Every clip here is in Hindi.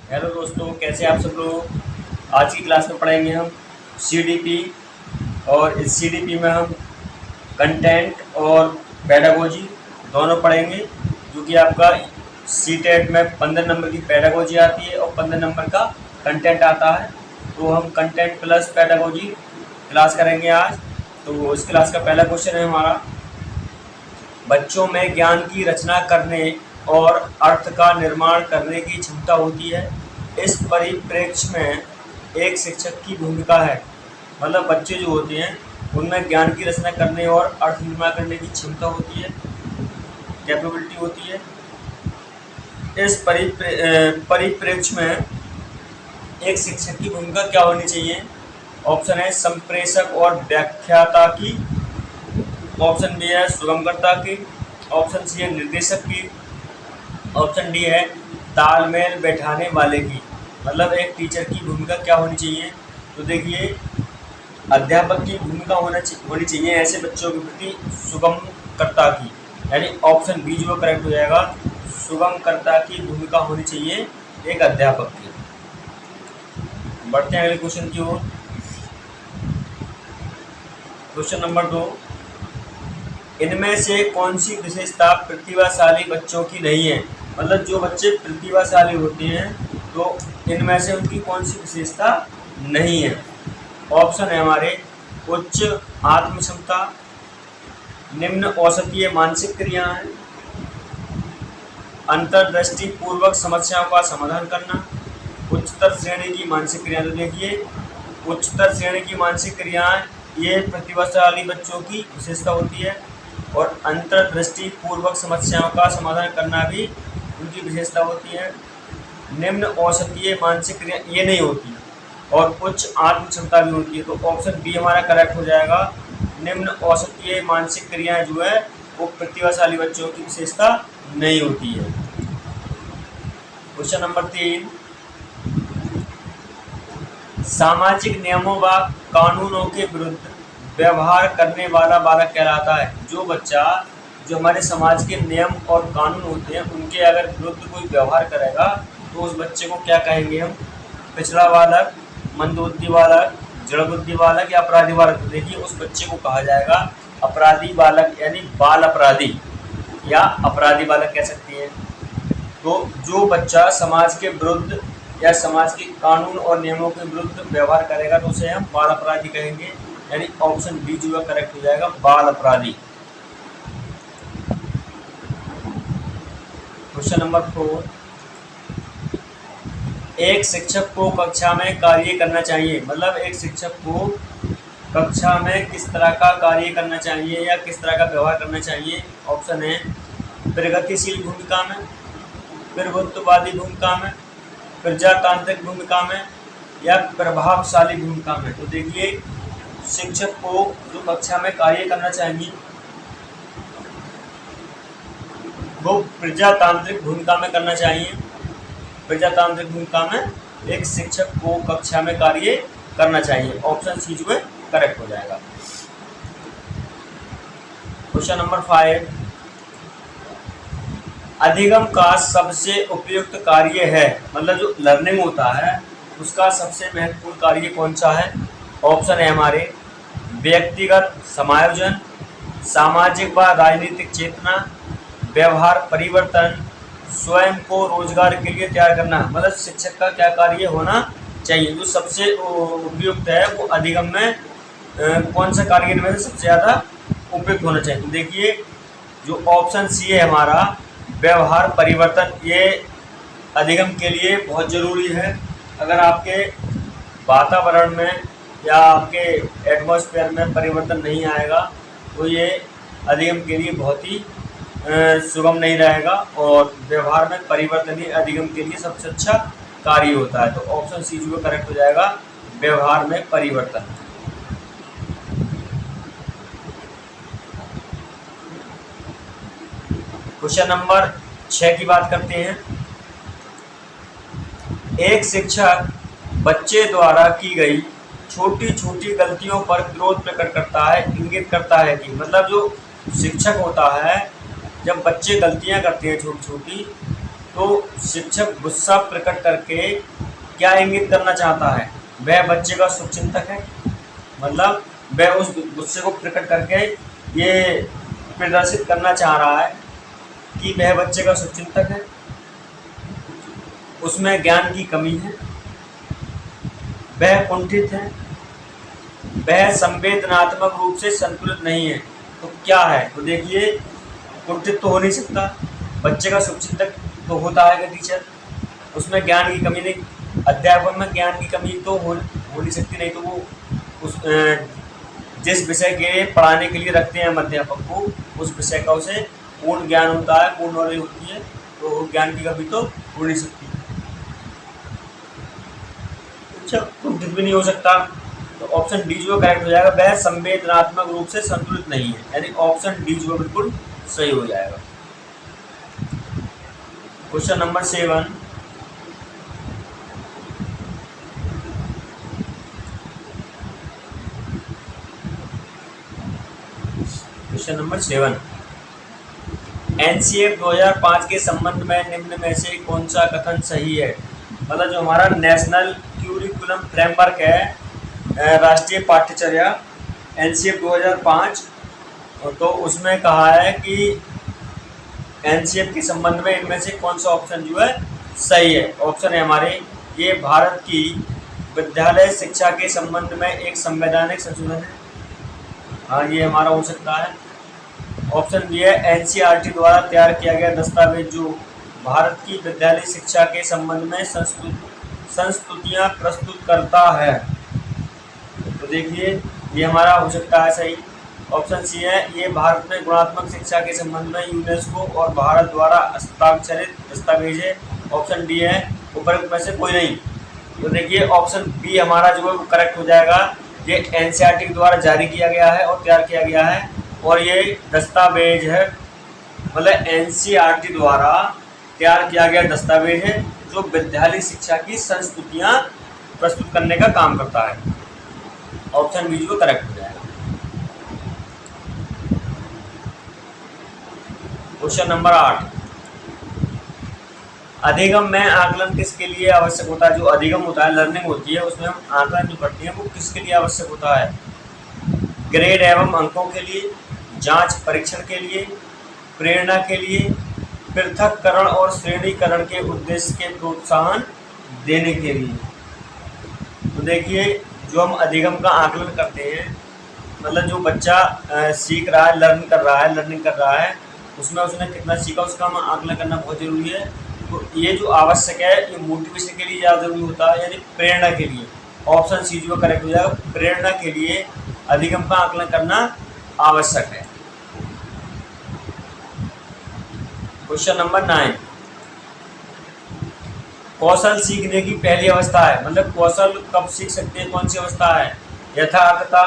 हेलो दोस्तों, कैसे आप सब लोग। आज की क्लास में पढ़ेंगे हम सीडीपी। और इस सीडीपी में हम कंटेंट और पेडागोजी दोनों पढ़ेंगे, जो कि आपका सीटेट में 15 नंबर की पेडागोजी आती है और 15 नंबर का कंटेंट आता है। तो हम कंटेंट प्लस पेडागोजी क्लास करेंगे आज। तो इस क्लास का पहला क्वेश्चन है हमारा, बच्चों में ज्ञान की रचना करने और अर्थ का निर्माण करने की क्षमता होती है। इस परिप्रेक्ष्य में एक शिक्षक की भूमिका है। मतलब बच्चे जो होते हैं उनमें ज्ञान की रचना करने और अर्थ निर्माण करने की क्षमता होती है, कैपेबिलिटी होती है। इस परिप्रेक्ष्य में एक शिक्षक की भूमिका क्या होनी चाहिए। ऑप्शन है संप्रेषक और व्याख्याता की, ऑप्शन बी है सुगमकर्ता की, ऑप्शन सी है निर्देशक की, ऑप्शन डी है तालमेल बैठाने वाले की। मतलब एक टीचर की भूमिका क्या होनी चाहिए। तो देखिए, अध्यापक की भूमिका होनी चाहिए ऐसे बच्चों के प्रति सुगमकर्ता की, यानी ऑप्शन बी जो करेक्ट हो जाएगा, सुगमकर्ता की भूमिका होनी चाहिए एक अध्यापक की। बढ़ते हैं अगले क्वेश्चन की ओर। क्वेश्चन नंबर 2, इनमें से कौन सी विशेषता प्रतिभाशाली बच्चों की नहीं है। मतलब जो बच्चे प्रतिभाशाली होते हैं तो इनमें से उनकी कौन सी विशेषता नहीं है। ऑप्शन है हमारे उच्च आत्म क्षमता, निम्न औसतीय मानसिक क्रियाएं, अंतर्दृष्टि पूर्वक समस्याओं का समाधान करना, उच्चतर श्रेणी की मानसिक क्रिया। तो देखिए, उच्चतर श्रेणी की मानसिक क्रियाएं ये प्रतिभाशाली बच्चों की विशेषता होती है, और अंतर्दृष्टि पूर्वक समस्याओं का समाधान करना भी उनकी विशेषता होती है। निम्न औसतीय मानसिक क्रिया ये नहीं होती, और उच्च आत्म क्षमता भी होती है। तो ऑप्शन बी हमारा करेक्ट हो जाएगा। निम्न औसतीय मानसिक क्रियाएं जो है वो प्रतिभाशाली बच्चों की विशेषता नहीं होती है। क्वेश्चन नंबर 3, सामाजिक नियमों व कानूनों के विरुद्ध व्यवहार करने वाला बालक कहलाता है। जो बच्चा जो हमारे समाज के नियम और कानून होते हैं उनके अगर विरुद्ध कोई व्यवहार करेगा तो उस बच्चे को क्या कहेंगे हम, पिछड़ा बालक, मंदबुद्धि बालक, जड़बुद्धि बालक या अपराधी बालक। देखिए, उस बच्चे को कहा जाएगा अपराधी बालक, यानी बाल अपराधी या अपराधी बालक कह सकती है। तो जो बच्चा समाज के विरुद्ध या समाज के कानून और नियमों के विरुद्ध व्यवहार करेगा तो उसे हम बाल अपराधी कहेंगे, यानी ऑप्शन बी जो है करेक्ट हो जाएगा, बाल अपराधी। क्वेश्चन नंबर 4, एक शिक्षक को कक्षा में कार्य करना चाहिए। मतलब एक शिक्षक को कक्षा में किस तरह का कार्य करना चाहिए या किस तरह का व्यवहार करना चाहिए। ऑप्शन है प्रगतिशील भूमिका में, प्रभुत्ववादी भूमिका में, प्रजातांत्रिक भूमिका में या प्रभावशाली भूमिका में। तो देखिए, शिक्षक को जो कक्षा में कार्य करना चाहिए वो प्रजातांत्रिक भूमिका में करना चाहिए। प्रजातांत्रिक भूमिका में एक शिक्षक को कक्षा में कार्य करना चाहिए। ऑप्शन सी जो है करेक्ट हो जाएगा। क्वेश्चन नंबर 5, अधिगम का सबसे उपयुक्त कार्य है। मतलब जो लर्निंग होता है उसका सबसे महत्वपूर्ण कार्य कौन सा है। ऑप्शन है हमारे व्यक्तिगत समायोजन, सामाजिक व राजनीतिक चेतना, व्यवहार परिवर्तन, स्वयं को रोजगार के लिए तैयार करना। मतलब शिक्षक का क्या कार्य होना चाहिए, जो सबसे उपयुक्त है वो अधिगम में कौन सा कार्य में से सबसे ज़्यादा उपयुक्त होना चाहिए। तो देखिए, जो ऑप्शन सी है हमारा व्यवहार परिवर्तन, ये अधिगम के लिए बहुत ज़रूरी है। अगर आपके वातावरण में या आपके एटमॉस्फेयर में परिवर्तन नहीं आएगा तो ये अधिगम के लिए बहुत ही सुगम नहीं रहेगा, और व्यवहार में परिवर्तन ही अधिगम के लिए सबसे अच्छा कार्य होता है। तो ऑप्शन सी जो करेक्ट हो जाएगा, व्यवहार में परिवर्तन। क्वेश्चन नंबर 6 की बात करते हैं। एक शिक्षक बच्चे द्वारा की गई छोटी छोटी गलतियों पर क्रोध प्रकट करता है, इंगित करता है कि, मतलब जो शिक्षक होता है जब बच्चे गलतियां करते हैं छोटी छोटी तो शिक्षक गुस्सा प्रकट करके क्या इंगित करना चाहता है? वह बच्चे का शुभचिंतक है। मतलब वह उस गुस्से को प्रकट करके ये प्रदर्शित करना चाह रहा है कि वह बच्चे का शुभचिंतक है, उसमें ज्ञान की कमी है, वह कुंठित है, वह संवेदनात्मक रूप से संतुलित नहीं है। तो क्या है? तो देखिए, कुंठित तो हो नहीं सकता, बच्चे का शुभचिंतक तो होता है कि टीचर, उसमें ज्ञान की कमी नहीं, अध्यापन में ज्ञान की कमी तो हो नहीं सकती, नहीं तो वो उस जिस विषय के पढ़ाने के लिए रखते हैं हम अध्यापक को, उस विषय का उसे पूर्ण ज्ञान होता है, पूर्ण नॉलेज होती है, तो ज्ञान की कमी तो हो नहीं सकती। अच्छा, कुंठित भी नहीं हो सकता, तो ऑप्शन डी जो करेक्ट हो जाएगा, वह संवेदनात्मक रूप से संतुलित नहीं है, यानी ऑप्शन डी जो बिल्कुल सही हो जाएगा। Question number 7, question number 7, NCF 2005 के संबंध में निम्न में से कौन सा कथन सही है? मतलब जो हमारा नेशनल क्यूरिकुलम फ्रेमवर्क है, राष्ट्रीय पाठ्यचर्या एनसीएफ 2005, तो उसमें कहा है कि एनसीएफ के संबंध में इनमें से कौन सा ऑप्शन जो है सही है? ऑप्शन है हमारे, ये भारत की विद्यालय शिक्षा के संबंध में एक संवैधानिक संशोधन है। हाँ, ये हमारा हो सकता है। ऑप्शन बी है, एनसीईआरटी द्वारा तैयार किया गया दस्तावेज जो भारत की विद्यालय शिक्षा के संबंध में संस्तुतियाँ प्रस्तुत करता है। तो देखिए, ये हमारा हो सकता है सही। ऑप्शन सी है, ये भारत में गुणात्मक शिक्षा के संबंध में यूनेस्को और भारत द्वारा हस्ताक्षरित दस्तावेज है। ऑप्शन डी है, उपरोक्त में से कोई नहीं। तो देखिए, ऑप्शन बी हमारा जो है वो करेक्ट हो जाएगा। ये एनसीईआरटी के द्वारा जारी किया गया है और तैयार किया गया है, और ये दस्तावेज है, मतलब एनसीईआरटी द्वारा तैयार किया गया दस्तावेज है जो विद्यालय शिक्षा की संस्तुतियाँ प्रस्तुत करने का काम करता है। ऑप्शन बी जो करेक्ट हो जाएगा। क्वेश्चन नंबर 8, अधिगम में आकलन किसके लिए आवश्यक होता है? जो अधिगम होता है, लर्निंग होती है, उसमें हम आकलन जो करते हैं वो किसके लिए आवश्यक होता है? ग्रेड एवं अंकों के लिए, जांच परीक्षण के लिए, प्रेरणा के लिए, पृथक्करण और श्रेणीकरण के उद्देश्य के प्रोत्साहन देने के लिए। तो देखिए, जो हम अधिगम का आकलन करते हैं, मतलब जो बच्चा सीख रहा है, लर्निंग कर रहा है, उसमें उसने कितना सीखा उसका हम आकलन करना बहुत ज़रूरी है। तो ये जो आवश्यक है, ये मोटिवेशन के लिए ज़्यादा ज़रूरी होता है, यानी प्रेरणा के लिए। ऑप्शन सी जो करेक्ट हो जाएगा, प्रेरणा के लिए अधिगम का आकलन करना आवश्यक है। क्वेश्चन नंबर 9, कौशल सीखने की पहली अवस्था है, मतलब कौशल कब सीख सकते हैं, कौन सी अवस्था है? यथार्थता,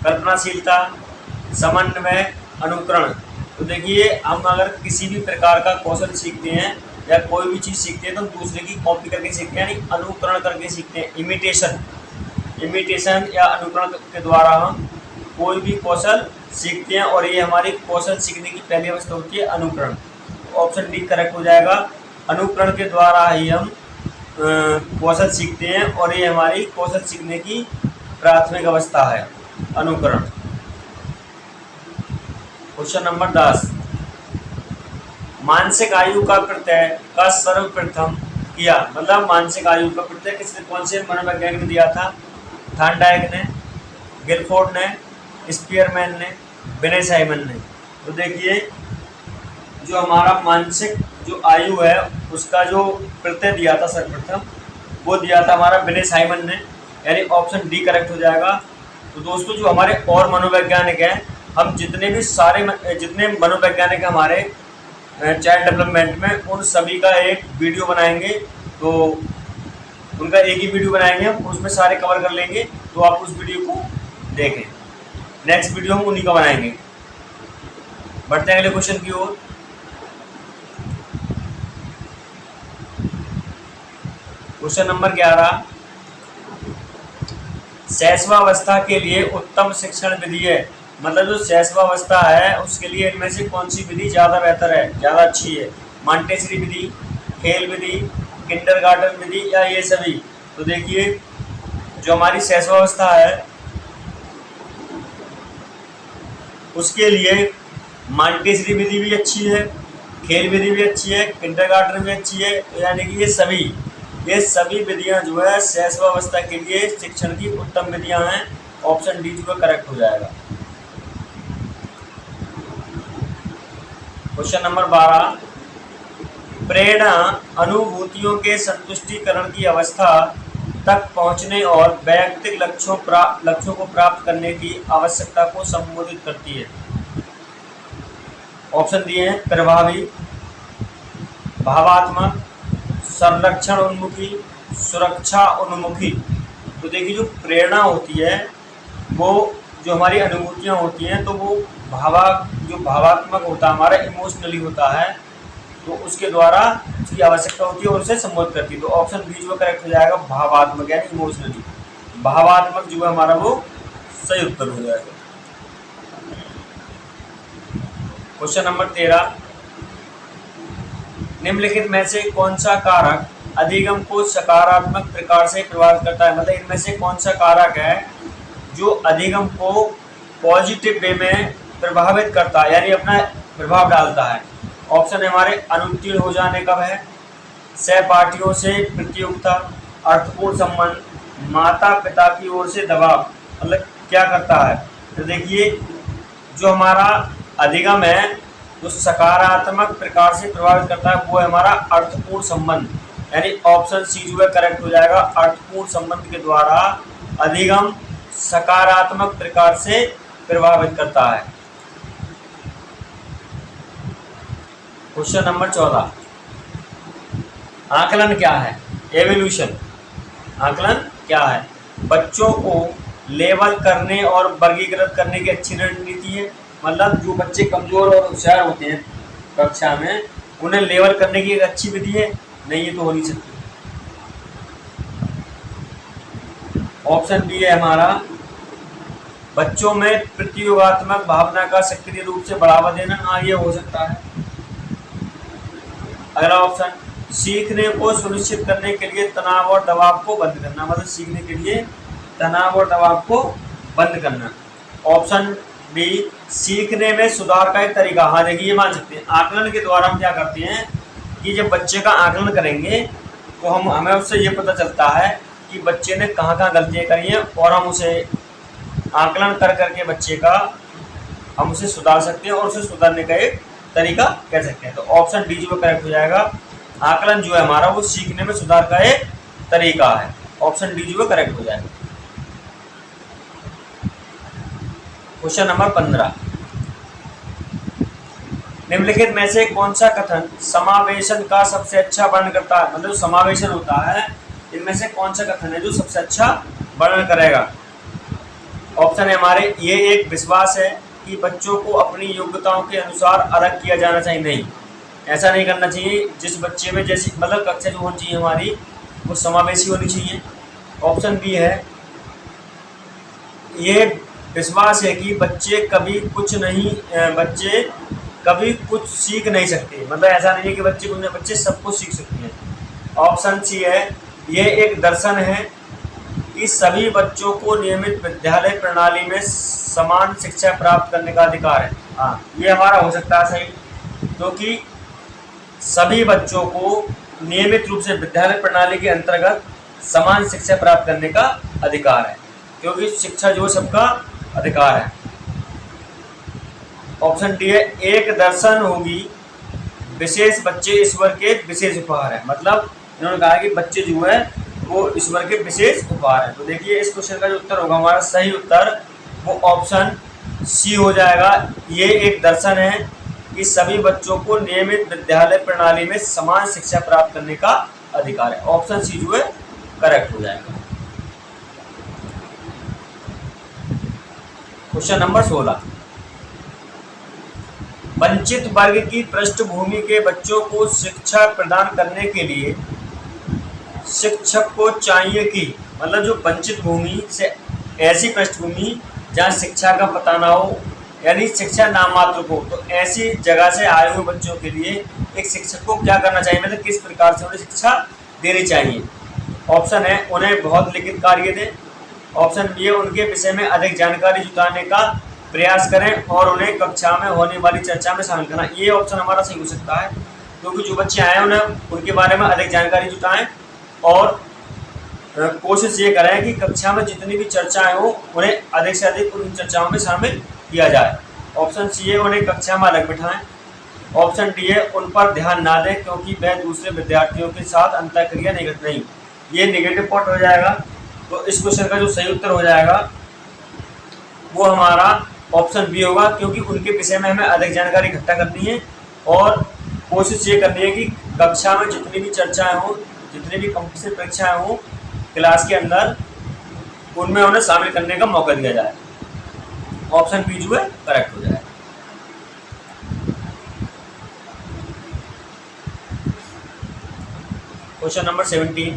कल्पनाशीलता, समन्वय, अनुकरण। तो देखिए, हम अगर किसी भी प्रकार का कौशल सीखते हैं या कोई भी चीज़ सीखते हैं तो हम दूसरे की कॉपी करके सीखते हैं, यानी अनुकरण करके सीखते हैं। इमिटेशन या अनुकरण के द्वारा हम कोई भी कौशल सीखते हैं, और ये हमारी कौशल सीखने की पहली अवस्था होती है अनुकरण। ऑप्शन डी करेक्ट हो जाएगा। अनुकरण के द्वारा ही हम कौशल सीखते हैं, और ये हमारी कौशल सीखने की प्राथमिक अवस्था है, अनुकरण। क्वेश्चन नंबर 10, मानसिक आयु का प्रत्यय का सर्वप्रथम किया, मतलब मानसिक आयु का प्रत्यय किसने, कौन से मनोवैज्ञानिक ने दिया था? थॉर्नडाइक ने, गिलफोर्ड ने, स्पीयरमैन ने, विनय साइमन ने। तो देखिए, जो हमारा मानसिक जो आयु है उसका जो प्रत्यय दिया था सर्वप्रथम, वो दिया था हमारा विनय साइमन ने, यानी ऑप्शन डी करेक्ट हो जाएगा। तो दोस्तों, जो हमारे और मनोवैज्ञानिक हैं, हम जितने मनोवैज्ञानिक हमारे चाइल्ड डेवलपमेंट में, उन सभी का एक वीडियो बनाएंगे, तो उनका एक ही वीडियो बनाएंगे हम, उसमें सारे कवर कर लेंगे, तो आप उस वीडियो को देखें। नेक्स्ट वीडियो हम उन्हीं का बनाएंगे। बढ़ते हैं अगले क्वेश्चन की ओर। क्वेश्चन नंबर 11, शैशवावस्था के लिए उत्तम शिक्षण विधि है, मतलब जो शैशवावस्था है उसके लिए इनमें से कौन सी विधि ज़्यादा बेहतर है, ज़्यादा अच्छी है? मॉन्टेसरी विधि, खेल विधि, किंडरगार्टन विधि या ये सभी? तो देखिए जो हमारी शैशवावस्था है उसके लिए मॉन्टेसरी विधि भी अच्छी है, खेल विधि भी अच्छी है, किंडरगार्टन भी अच्छी है। तो यानी कि ये सभी विधियां जो है शैशवावस्था के लिए शिक्षण की उत्तम विधियां हैं। ऑप्शन डी जो है करेक्ट हो जाएगा। क्वेश्चन नंबर 12, प्रेरणा अनुभूतियों के संतुष्टिकरण की अवस्था तक पहुंचने और वैयक्तिक लक्ष्यों को प्राप्त करने की आवश्यकता को संबोधित करती है। ऑप्शन दिए हैं प्रभावी, भावात्मक, संरक्षण उन्मुखी, सुरक्षा उन्मुखी। तो देखिए जो प्रेरणा होती है वो जो हमारी अनुभूतियाँ होती हैं तो वो भावात्मक होता है, हमारा इमोशनली होता है, तो उसके द्वारा उसकी आवश्यकता होती है और उसे संबोधित करती है। तो ऑप्शन बी जो करेक्ट हो जाएगा, भावात्मक यानी इमोशनली। भावात्मक जो है हमारा वो सही उत्तर हो जाएगा। क्वेश्चन नंबर 13, निम्नलिखित में से कौन सा कारक अधिगम को सकारात्मक प्रकार से प्रभावित करता है? मतलब इनमें से कौन सा कारक है जो अधिगम को पॉजिटिव वे में प्रभावित करता है, यानी अपना प्रभाव डालता है? ऑप्शन है हमारे अनुत्तीर्ण हो जाने का भय, सहपाठियों से प्रतियोगिता, अर्थपूर्ण संबंध, माता पिता की ओर से दबाव। मतलब क्या करता है? तो देखिए जो हमारा अधिगम है जो सकारात्मक प्रकार से प्रभावित करता है वो है हमारा अर्थपूर्ण संबंध, यानी ऑप्शन सी जो है करेक्ट हो जाएगा। अर्थपूर्ण संबंध के द्वारा अधिगम सकारात्मक प्रकार से प्रभावित करता है। क्वेश्चन नंबर 14, आकलन क्या है? एवोल्यूशन। आकलन क्या है? बच्चों को लेबल करने और वर्गीकृत करने की अच्छी रणनीति है। मतलब जो बच्चे कमजोर और होशियार होते हैं कक्षा में उन्हें लेबल करने की एक अच्छी विधि है? नहीं, ये तो हो नहीं सकती। ऑप्शन बी है हमारा बच्चों में प्रतियोगात्मक भावना का सक्रिय रूप से बढ़ावा देना। हाँ, ये हो सकता है। अगला ऑप्शन, सीखने को सुनिश्चित करने के लिए तनाव और दबाव को बंद करना। मतलब सीखने के लिए तनाव और दबाव को बंद करना। ऑप्शन बी, सीखने में सुधार का एक तरीका। हाँ देखिए ये मान सकते हैं। आकलन के द्वारा हम क्या करते हैं कि जब बच्चे का आकलन करेंगे तो हमें उससे ये पता चलता है कि बच्चे ने कहाँ कहाँ गलतियाँ करी हैं और हम उसे आकलन कर करके बच्चे का हम उसे सुधार सकते हैं और उसे सुधारने का एक तरीका कह सकते हैं। तो ऑप्शन डी जो करेक्ट हो जाएगा। आकलन जो है हमारा वो सीखने में सुधार का एक तरीका है। ऑप्शन डी जो करेक्ट हो जाएगा। क्वेश्चन नंबर 15, निम्नलिखित में से कौन सा कथन समावेशन का सबसे अच्छा वर्णन करता है? मतलब समावेशन होता है इनमें से कौन सा कथन है जो सबसे अच्छा वर्णन करेगा? ऑप्शन है हमारे, ये एक विश्वास है कि बच्चों को अपनी योग्यताओं के अनुसार अलग किया जाना चाहिए। नहीं, ऐसा नहीं करना चाहिए। जिस बच्चे में जैसी मतलब कक्षा जो होनी चाहिए हमारी वो समावेशी होनी चाहिए। ऑप्शन बी है, ये विश्वास है कि बच्चे कभी कुछ सीख नहीं सकते। मतलब ऐसा नहीं है कि बच्चे सब कुछ सीख सकते हैं। ऑप्शन सी है, ये एक दर्शन है कि सभी बच्चों को नियमित विद्यालय प्रणाली में समान शिक्षा प्राप्त करने का अधिकार है। हाँ, ये हमारा हो सकता है सही, क्योंकि सभी बच्चों को नियमित रूप से विद्यालय प्रणाली के अंतर्गत समान शिक्षा प्राप्त करने का अधिकार है, क्योंकि शिक्षा जो सबका अधिकार है। ऑप्शन डी है, एक दर्शन होगी विशेष बच्चे ईश्वर के विशेष उपहार है। मतलब इन्होंने कहा कि बच्चे जो है वो ईश्वर के विशेष उपहार है। तो देखिए इस क्वेश्चन का जो उत्तर होगा हमारा सही उत्तर वो ऑप्शन सी हो जाएगा। ये एक दर्शन है कि सभी बच्चों को नियमित विद्यालय प्रणाली में समान शिक्षा प्राप्त करने का अधिकार है। ऑप्शन सी जो है करेक्ट हो जाएगा। क्वेश्चन नंबर 16, वंचित वर्ग की पृष्ठभूमि के बच्चों को शिक्षा प्रदान करने के लिए शिक्षक को चाहिए कि, मतलब जो वंचित भूमि से ऐसी पृष्ठभूमि जहाँ शिक्षा का पता ना हो, यानी शिक्षा नाम मात्र को। तो ऐसी जगह से आए हुए बच्चों के लिए एक शिक्षक को क्या करना चाहिए, मतलब किस प्रकार से उन्हें शिक्षा देनी चाहिए। ऑप्शन है उन्हें बहुत लिखित कार्य दें। ऑप्शन बी है उनके विषय में अधिक जानकारी जुटाने का प्रयास करें और उन्हें कक्षा में होने वाली चर्चा में शामिल करना। ये ऑप्शन हमारा सही हो सकता है, क्योंकि जो बच्चे आए उन्हें उनके बारे में अधिक जानकारी जुटाएं और कोशिश ये करें कि कक्षा में जितनी भी चर्चाएं हो उन्हें अधिक से अधिक उन चर्चाओं में शामिल किया जाए। ऑप्शन सी है उन्हें कक्षा में अलग बिठाएं। ऑप्शन डी है उन पर ध्यान ना दें क्योंकि वह दूसरे विद्यार्थियों के साथ अंतःक्रिया नहीं, ये नेगेटिव पॉइंट हो जाएगा। तो इस क्वेश्चन का जो सही उत्तर हो जाएगा वो हमारा ऑप्शन बी होगा, क्योंकि उनके विषय में हमें अधिक जानकारी इकट्ठा करनी है और कोशिश ये करनी है कि कक्षा में जितनी भी चर्चाएं हों, जितनी भी कॉम्पिटिशन परीक्षाएं हों क्लास के अंदर, उनमें उन्हें शामिल करने का मौका दिया जाए। ऑप्शन बी जो है करेक्ट हो जाए। क्वेश्चन नंबर 17,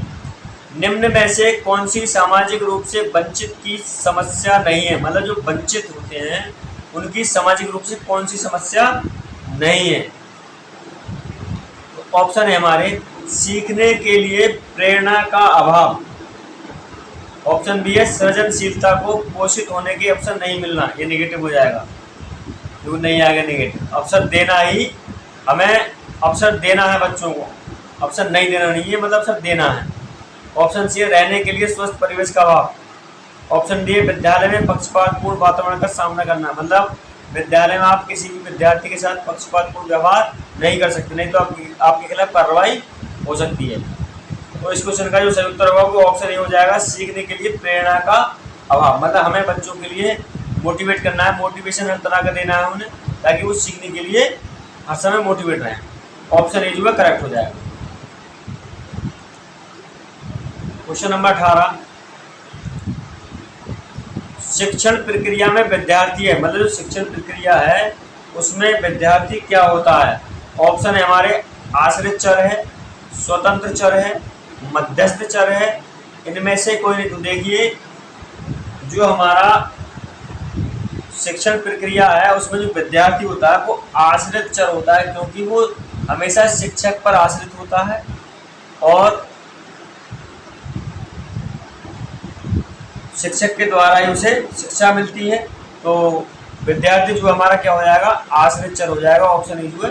निम्न में से कौन सी सामाजिक रूप से वंचित की समस्या नहीं है, मतलब जो वंचित होते हैं उनकी सामाजिक रूप से कौन सी समस्या नहीं है। तो ऑप्शन है हमारे सीखने के लिए प्रेरणा का अभाव। ऑप्शन बी है सृजनशीलता को पोषित होने के अवसर नहीं मिलना, ये नेगेटिव हो जाएगा, क्यों नहीं आएगा नेगेटिव। अवसर देना ही, हमें अवसर देना है बच्चों को, अवसर नहीं देना नहीं है, मतलब अवसर देना है। ऑप्शन सी है रहने के लिए स्वस्थ परिवेश का अभाव। ऑप्शन डी है विद्यालय में पक्षपातपूर्ण वातावरण का सामना करना, मतलब विद्यालय में आप किसी भी विद्यार्थी के साथ पक्षपातपूर्ण व्यवहार नहीं कर सकते, नहीं तो आपके खिलाफ कार्रवाई हो सकती है। तो इस क्वेश्चन का जो सही उत्तर होगा वो ऑप्शन ए हो जाएगा, सीखने के लिए प्रेरणा का अभाव। मतलब हमें बच्चों के लिए मोटिवेट करना है, मोटिवेशन हर तरह का देना है उन्हें, ताकि वो सीखने के लिए हर समय मोटिवेट रहें। ऑप्शन ए जो है करेक्ट हो जाएगा। क्वेश्चन नंबर 18, शिक्षण प्रक्रिया में विद्यार्थी है, मतलब जो शिक्षण प्रक्रिया है उसमें विद्यार्थी क्या होता है। ऑप्शन है हमारे आश्रित चर है, स्वतंत्र चर है, मध्यस्थ चर है, इनमें से कोई नहीं। तो देखिए जो हमारा शिक्षण प्रक्रिया है उसमें जो विद्यार्थी होता है वो आश्रित चर होता है, क्योंकि वो हमेशा शिक्षक पर आश्रित होता है और शिक्षक के द्वारा ही उसे शिक्षा मिलती है। तो विद्यार्थी जो हमारा क्या हो जाएगा, आश्रित चर हो जाएगा। ऑप्शन ए जो है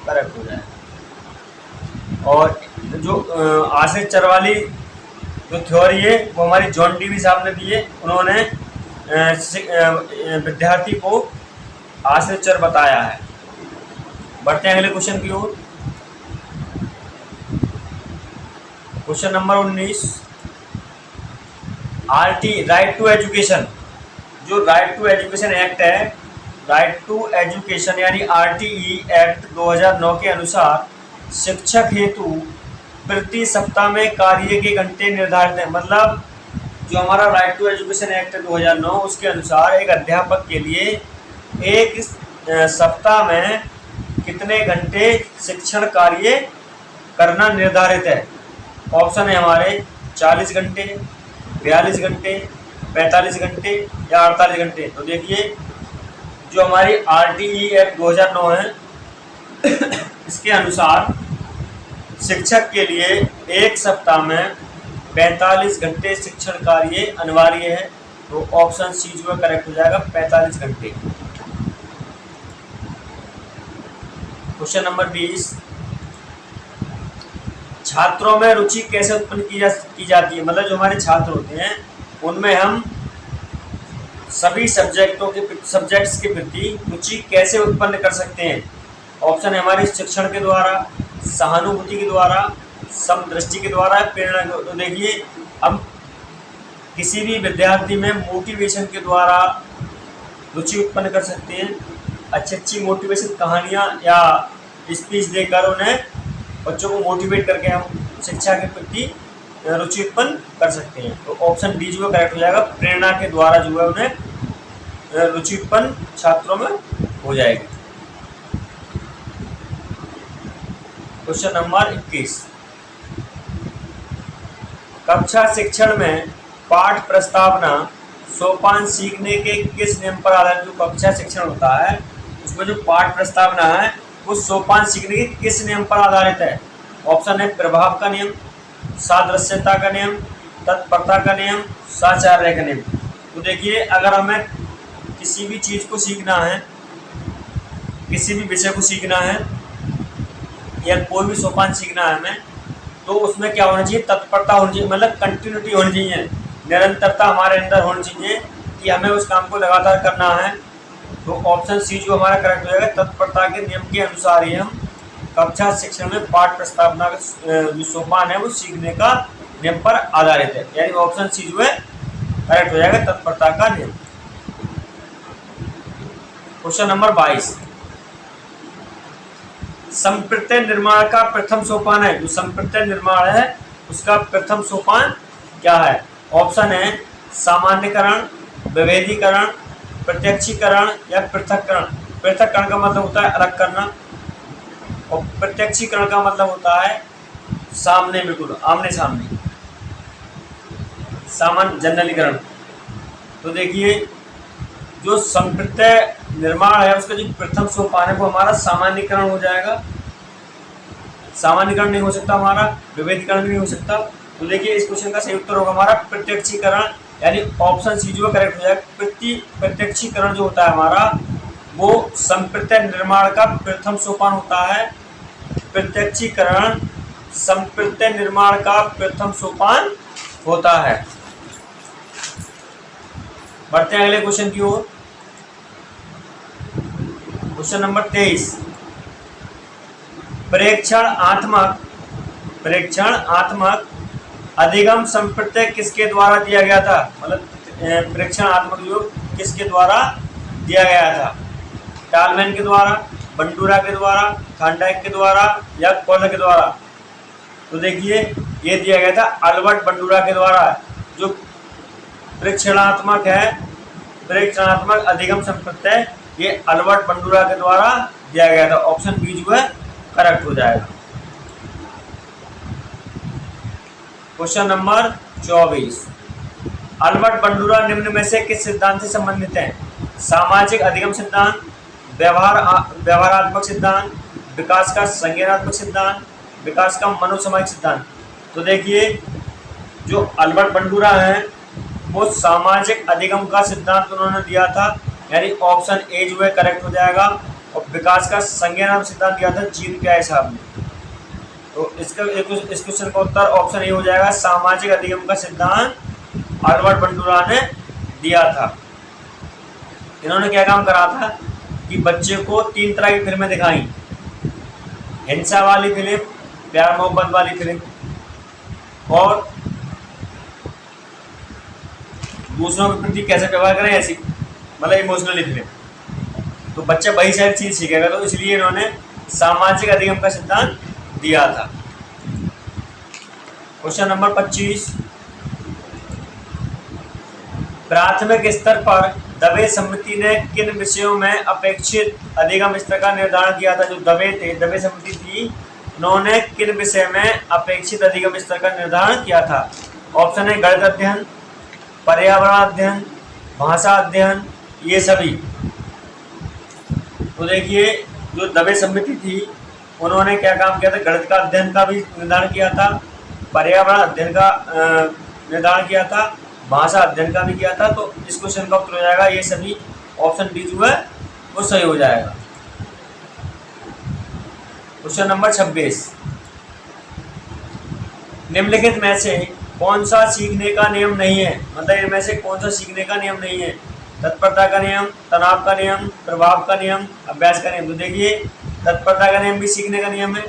करेक्ट हो जाएगा। और जो आश्रित चर वाली जो थ्योरी है वो हमारी जॉन डीवी साहब ने दी है, उन्होंने विद्यार्थी को आश्रित चर बताया है। बढ़ते हैं अगले क्वेश्चन की ओर। Question number 19, RT right to education, जो राइट टू एजुकेशन एक्ट है, राइट टू एजुकेशन यानी आरटीई एक्ट 2009 के अनुसार शिक्षक हेतु प्रति सप्ताह में कार्य के घंटे निर्धारित हैं। मतलब जो हमारा राइट टू एजुकेशन एक्ट 2009 उसके अनुसार एक अध्यापक के लिए एक सप्ताह में कितने घंटे शिक्षण कार्य करना निर्धारित है। ऑप्शन है हमारे 40 घंटे, 42 घंटे, 45 घंटे या 48 घंटे। तो देखिए जो हमारी आरटीई एक्ट 2009 है इसके अनुसार शिक्षक के लिए एक सप्ताह में 45 घंटे शिक्षण कार्य अनिवार्य है। तो ऑप्शन सी जो है करेक्ट हो जाएगा, 45 घंटे। क्वेश्चन नंबर 20, छात्रों में रुचि कैसे उत्पन्न की जाती है। मतलब जो हमारे छात्र होते हैं उनमें हम सभी सब्जेक्ट्स के प्रति रुचि कैसे उत्पन्न कर सकते हैं। ऑप्शन है हमारे शिक्षण के द्वारा, सहानुभूति के द्वारा, समदृष्टि के द्वारा, प्रेरणा के। तो देखिए हम किसी भी विद्यार्थी में मोटिवेशन के द्वारा रुचि उत्पन्न कर सकते हैं। अच्छी मोटिवेशन कहानियाँ या स्पीच देकर उन्हें बच्चों को मोटिवेट करके हम शिक्षा के प्रति रुचि उत्पन्न कर सकते हैं। तो ऑप्शन डी जो है करेक्ट हो जाएगा, प्रेरणा के द्वारा जो है उन्हें रुचि उत्पन्न छात्रों में हो जाएगी। क्वेश्चन नंबर 21, कक्षा शिक्षण में पाठ प्रस्तावना सोपान सीखने के किस नियम पर आधारित, जो कक्षा शिक्षण होता है उसमें जो पाठ प्रस्तावना है वो सोपान सीखने के किस नियम पर आधारित है। ऑप्शन है प्रभाव का नियम, सादृश्यता का नियम, तत्परता का नियम, साचार्य का नियम। तो देखिए, अगर हमें किसी भी चीज़ को सीखना है, किसी भी विषय को सीखना है या कोई भी सोपान सीखना है हमें, तो उसमें क्या होना चाहिए, तत्परता होनी चाहिए, मतलब कंटिन्यूटी होनी चाहिए, निरंतरता हमारे अंदर होनी चाहिए कि हमें उस काम को लगातार करना है। तो ऑप्शन सी जो हमारा करेक्ट हो जाएगा, तत्परता के नियम के अनुसार ही हम कक्षा शिक्षण में पाठ प्रस्तावना का जो सोपान है वो सीखने का नियम पर आधारित है, यानी ऑप्शन सी जो है करेक्ट हो जाएगा, तत्परता का नियम। क्वेश्चन नंबर 22, संप्रत्यय निर्माण का प्रथम सोपान है, जो संप्रत्यय निर्माण है उसका प्रथम सोपान क्या है। ऑप्शन है सामान्यकरण, विभेदीकरण, प्रत्यक्षीकरण या पृथक्करण। पृथक्करण का मतलब होता है अलग करना, और प्रत्यक्षीकरण का मतलब होता है सामने, बिल्कुल आमने सामने, सामान्य जनरलीकरण। तो देखिए, जो संप्रत्यय निर्माण है उसका जो प्रथम सोपान है वो हमारा सामान्यकरण हो जाएगा। सामान्यकरण नहीं हो सकता हमारा, विभेदीकरण भी नहीं हो सकता। तो देखिए, इस क्वेश्चन का सही उत्तर होगा हमारा प्रत्यक्षीकरण, यानी ऑप्शन सी जो करेक्ट हो जाएगा। प्रत्यक्षीकरण जो होता है हमारा वो संप्रत्यय निर्माण का प्रथम सोपान होता है। प्रत्यक्षीकरण संप्रत्यय निर्माण का प्रथम सोपान होता है। बढ़ते हैं अगले क्वेश्चन की ओर। क्वेश्चन नंबर 23, प्रेक्षणात्मक अधिगम संप्रत्यय किसके द्वारा दिया गया था, मतलब प्रेक्षणात्मक योग किसके द्वारा दिया गया था। टालमैन के द्वारा, बंडूरा के द्वारा, थॉर्नडाइक के द्वारा या कॉलर के द्वारा। तो देखिए, ये दिया गया था अल्बर्ट बंडूरा के द्वारा। जो प्रेक्षणात्मक है, प्रेक्षणात्मक अधिगम संप्रत्यय, ये अल्बर्ट बंडूरा के द्वारा दिया गया था। ऑप्शन बी जो है करेक्ट हो जाएगा। क्वेश्चन नंबर 24, अल्बर्ट बंडूरा निम्न में से किस सिद्धांत से संबंधित है। सामाजिक अधिगम सिद्धांत, व्यवहारात्मक सिद्धांत, विकास का संज्ञानात्मक सिद्धांत, विकास का मनोसामाजिक सिद्धांत। तो देखिए, जो अल्बर्ट बंडूरा हैं वो सामाजिक अधिगम का सिद्धांत उन्होंने दिया था, यानी ऑप्शन ए जो है करेक्ट हो जाएगा। और विकास का संज्ञानात्मक सिद्धांत दिया था जीन पियागे साहब ने। तो इसका इस क्वेश्चन का उत्तर ऑप्शन ए हो जाएगा, सामाजिक अधिगम का सिद्धांत अल्बर्ट बंडूरा ने दिया था। इन्होंने क्या काम करा था कि बच्चे को 3 तरह की फिल्में दिखाई, हिंसा वाली फिल्म, प्यार मोहब्बत वाली फिल्म और दूसरों के प्रति कैसे व्यवहार करें, ऐसी मतलब इमोशनली फिल्म। तो बच्चा वही सारी चीज सीखेगा, तो इसलिए इन्होंने सामाजिक अधिगम का सिद्धांत दिया था। क्वेश्चन नंबर 25, प्राथमिक स्तर पर दवे समिति ने किन विषयों में अपेक्षित अधिगम स्तर का निर्धारण किया था। जो दवे समिति थी, उन्होंने किन विषय में अपेक्षित अधिगम स्तर का निर्धारण किया था। ऑप्शन है गणित अध्ययन, पर्यावरण अध्ययन, भाषा अध्ययन, ये सभी। तो देखिए, जो दवे समिति थी उन्होंने क्या काम किया था, गणित का अध्ययन का भी निर्धारण किया था, पर्यावरण अध्ययन का निर्धारण किया था, भाषा अध्ययन का भी किया था। तो इस क्वेश्चन का उत्तर हो जाएगा ये सभी। ऑप्शन डी जो है वो सही हो जाएगा। क्वेश्चन नंबर 26, निम्नलिखित में से कौन सा सीखने का नियम नहीं है, मतलब इनमें से कौन सा सीखने का नियम नहीं है। तत्परता का नियम, तनाव का नियम, प्रभाव का नियम, अभ्यास का नियम। तो देखिए, तत्परता का नियम भी सीखने का नियम है,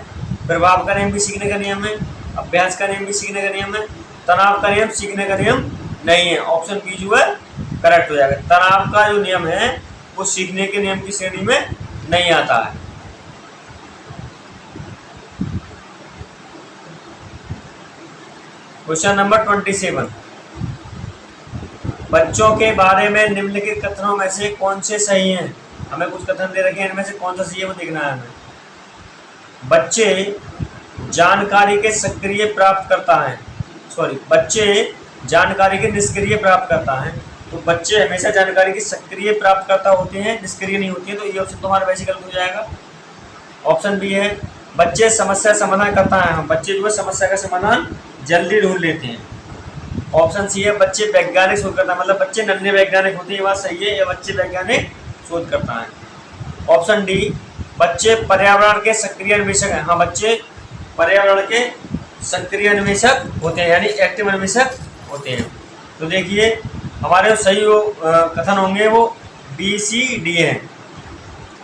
प्रभाव का नियम भी सीखने का नियम है, अभ्यास का नियम भी सीखने का नियम है, तनाव का नियम सीखने का नियम नहीं है। ऑप्शन बी जो है करेक्ट हो जाएगा। तनाव का जो नियम है वो सीखने के नियम की श्रेणी में नहीं आता है। क्वेश्चन नंबर 27, बच्चों के बारे में निम्नलिखित कथनों में से कौन से सही हैं। हमें कुछ कथन दे रखे हैं, इनमें से कौन सा सही है वो देखना है हमें। बच्चे जानकारी के सक्रिय प्राप्त करता है, बच्चे जानकारी के निष्क्रिय प्राप्त करता है। तो बच्चे हमेशा जानकारी की सक्रिय प्राप्तकर्ता होते हैं, निष्क्रिय नहीं होती है। तो ये ऑप्शन तुम्हारा वैसे गलत हो जाएगा। ऑप्शन बी है बच्चे समस्या समाधान करता है। हम बच्चे जो है समस्या का समाधान जल्दी ढूंढ लेते हैं। ऑप्शन सी है बच्चे वैज्ञानिक शोध करता है, मतलब बच्चे नन्हे वैज्ञानिक होते हैं। ये बात सही है, ये बच्चे वैज्ञानिक शोध करता है। ऑप्शन डी बच्चे पर्यावरण के सक्रिय अन्वेषक हैं। हाँ, बच्चे पर्यावरण के सक्रिय अन्वेषक होते हैं, यानी एक्टिव अन्वेषक होते हैं। तो देखिए हमारे जो सही कथन होंगे वो बी सी डी है।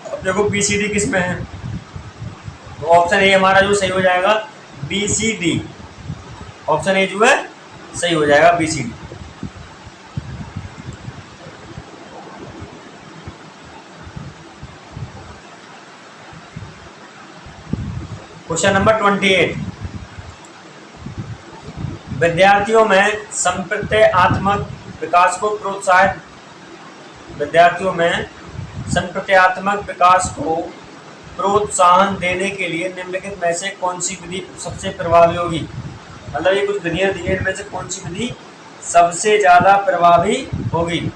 अब देखो बी सी डी किस में है, तो ऑप्शन ए हमारा जो सही हो जाएगा B C D. Option A जो है सही हो जाएगा B C D. Question number 28, विद्यार्थियों में संप्रत्ययात्मक विकास को प्रोत्साहित विद्यार्थियों में संप्रत्ययात्मक विकास को प्रोत्साहन देने के लिए निम्नलिखित में से कौन सी विधि सबसे प्रभावी होगी। मतलब ये कुछ विधियां दी हैं, इनमें से कौन सी विधि सबसे ज़्यादा प्रभावी होगी।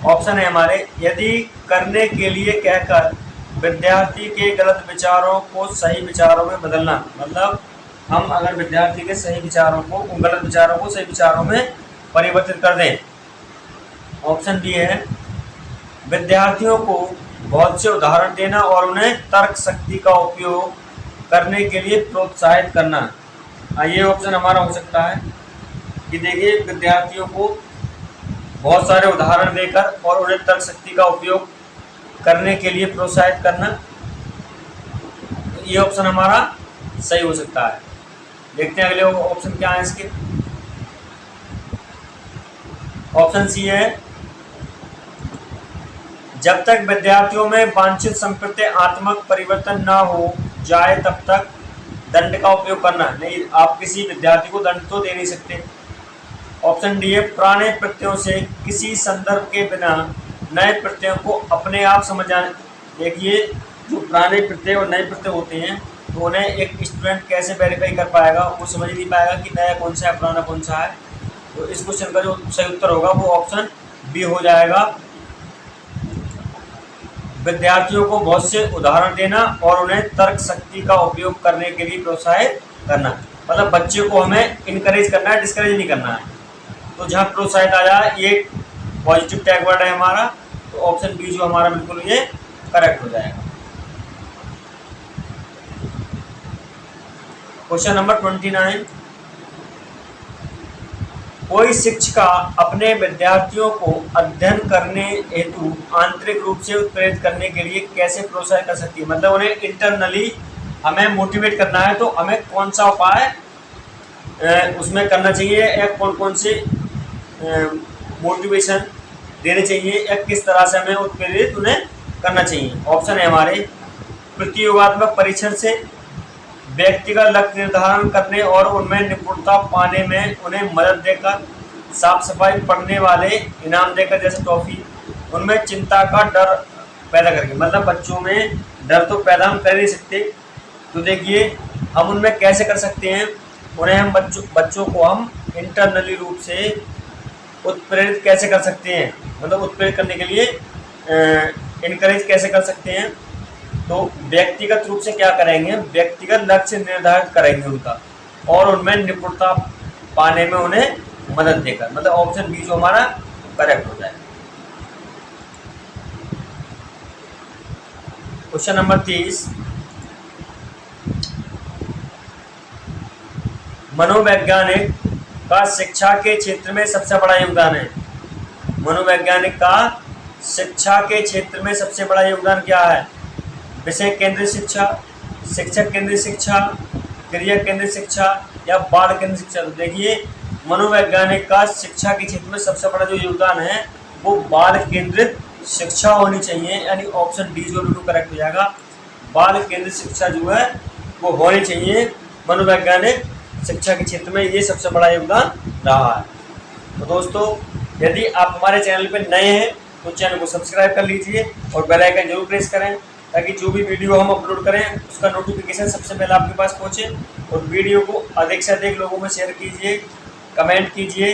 ऑप्शन है हमारे यदि करने के लिए कहकर विद्यार्थी के गलत विचारों को सही विचारों में बदलना, मतलब हम अगर विद्यार्थी के सही विचारों को गलत विचारों को सही विचारों में परिवर्तित कर दें। ऑप्शन बी है विद्यार्थियों को बहुत से उदाहरण देना और उन्हें तर्क शक्ति का उपयोग करने के लिए प्रोत्साहित करना। ये ऑप्शन हमारा हो सकता है कि देखिए विद्यार्थियों को बहुत सारे उदाहरण देकर और उन्हें तर्क शक्ति का उपयोग करने के लिए प्रोत्साहित करना। ये ऑप्शन हमारा सही हो सकता है। देखते हैं अगले ऑप्शन क्या है इसके। ऑप्शन सी है जब तक विद्यार्थियों में वांछित संप्रत्ययात्मक परिवर्तन ना हो जाए तब तक दंड का उपयोग करना। नहीं, आप किसी विद्यार्थी को दंड तो दे नहीं सकते। ऑप्शन डी है पुराने प्रत्ययों से किसी संदर्भ के बिना नए प्रत्ययों को अपने आप समझ आने। देखिए जो पुराने प्रत्यय और नए प्रत्यय होते हैं तो उन्हें एक स्टूडेंट कैसे वेरीफाई कर पाएगा, वो समझ नहीं पाएगा कि नया कौन सा है पुराना कौन सा है। तो इस क्वेश्चन का जो सही उत्तर होगा वो ऑप्शन बी हो जाएगा, विद्यार्थियों को बहुत से उदाहरण देना और उन्हें तर्क शक्ति का उपयोग करने के लिए प्रोत्साहित करना। मतलब बच्चे को हमें इनकरेज करना है, डिस्करेज नहीं करना है। तो जहाँ प्रोत्साहित आ जाए ये पॉजिटिव टैग वर्ड है हमारा, तो ऑप्शन बी जो हमारा बिल्कुल ये करेक्ट हो जाएगा। क्वेश्चन नंबर 29, कोई शिक्षिका अपने विद्यार्थियों को अध्ययन करने हेतु आंतरिक रूप से उत्प्रेरित करने के लिए कैसे प्रोत्साहित कर सकती है। मतलब उन्हें इंटरनली हमें मोटिवेट करना है तो हमें कौन सा उपाय उसमें करना चाहिए या कौन कौन से मोटिवेशन देने चाहिए या किस तरह से हमें उत्प्रेरित उन्हें करना चाहिए। ऑप्शन है हमारे प्रतियोगात्मक परीक्षण से, व्यक्तिगत लक्ष्य निर्धारण करने और उनमें निपुणता पाने में उन्हें मदद देकर, साफ सफाई पढ़ने वाले इनाम देकर जैसे टॉफी, उनमें चिंता का डर पैदा करके। मतलब बच्चों में डर तो पैदा हम कर नहीं सकते, तो देखिए हम उनमें कैसे कर सकते हैं, उन्हें हम बच्चों को हम इंटरनली रूप से उत्प्रेरित कैसे कर सकते हैं, मतलब उत्प्रेरित करने के लिए इनकरेज कैसे कर सकते हैं। तो व्यक्तिगत रूप से क्या करेंगे, व्यक्तिगत लक्ष्य निर्धारित करेंगे उनका और उनमें निपुणता पाने में उन्हें मदद देकर। मतलब ऑप्शन बी जो हमारा करेक्ट हो जाए। क्वेश्चन नंबर 30, मनोवैज्ञानिक का शिक्षा के क्षेत्र में सबसे बड़ा योगदान है। मनोवैज्ञानिक का शिक्षा के क्षेत्र में सबसे बड़ा योगदान क्या है। विषय केंद्रित शिक्षा, शिक्षक केंद्रित शिक्षा, क्रिया केंद्रित शिक्षा या बाल केंद्रित शिक्षा। तो देखिए मनोवैज्ञानिक का शिक्षा के क्षेत्र में सबसे बड़ा जो योगदान है वो बाल केंद्रित शिक्षा होनी चाहिए, यानी ऑप्शन डी जो बिल्कुल करेक्ट हो जाएगा। बाल केंद्रित शिक्षा जो है वो होनी चाहिए मनोवैज्ञानिक शिक्षा के क्षेत्र में, ये सबसे बड़ा योगदान रहा है। तो दोस्तों यदि आप हमारे चैनल पर नए हैं तो चैनल को सब्सक्राइब कर लीजिए और बेल आइकन जरूर प्रेस करें ताकि जो भी वीडियो हम अपलोड करें उसका नोटिफिकेशन सबसे पहले आपके पास पहुंचे। और वीडियो को अधिक से अधिक लोगों में शेयर कीजिए, कमेंट कीजिए